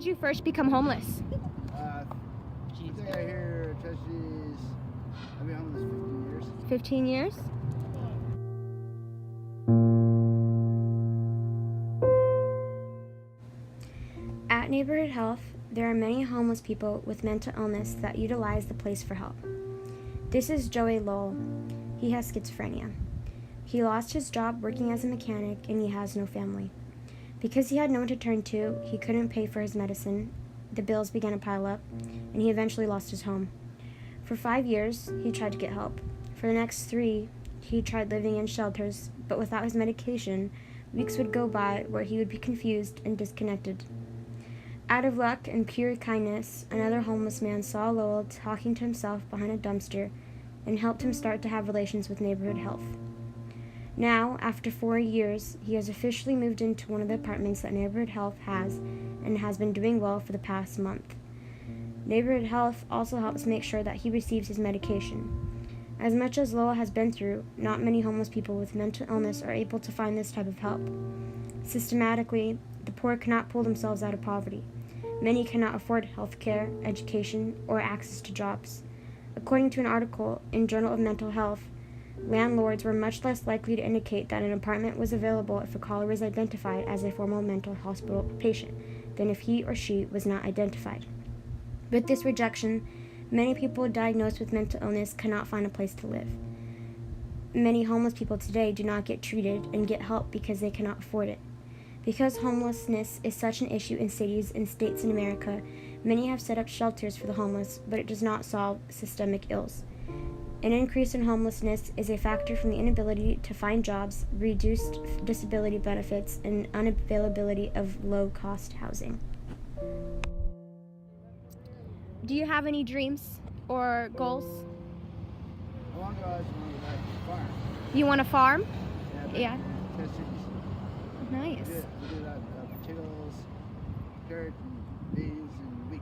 did you first become homeless? I think I hear Chelsea's. I've been homeless 15 years. 15 years? At Neighborhood Health, there are many homeless people with mental illness that utilize the place for help. This is Joey Lowell. He has schizophrenia. He lost his job working as a mechanic and he has no family. Because he had no one to turn to, he couldn't pay for his medicine. The bills began to pile up, and he eventually lost his home. For 5 years, he tried to get help. For the next 3, he tried living in shelters, but without his medication, weeks would go by where he would be confused and disconnected. Out of luck and pure kindness, another homeless man saw Lowell talking to himself behind a dumpster and helped him start to have relations with Neighborhood Health. Now, after 4 years, he has officially moved into one of the apartments that Neighborhood Health has and has been doing well for the past month. Neighborhood Health also helps make sure that he receives his medication. As much as Lowell has been through, not many homeless people with mental illness are able to find this type of help. Systematically, the poor cannot pull themselves out of poverty. Many cannot afford health care, education, or access to jobs. According to an article in Journal of Mental Health, landlords were much less likely to indicate that an apartment was available if a caller was identified as a formal mental hospital patient than if he or she was not identified. With this rejection, many people diagnosed with mental illness cannot find a place to live. Many homeless people today do not get treated and get help because they cannot afford it. Because homelessness is such an issue in cities and states in America, many have set up shelters for the homeless, but it does not solve systemic ills. An increase in homelessness is a factor from the inability to find jobs, reduced disability benefits, and unavailability of low-cost housing. Do you have any dreams or goals? I want to go out to a farm. You want a farm? Yeah. Yeah. Chickens. Nice. We do potatoes, carrots, and beans, and wheat.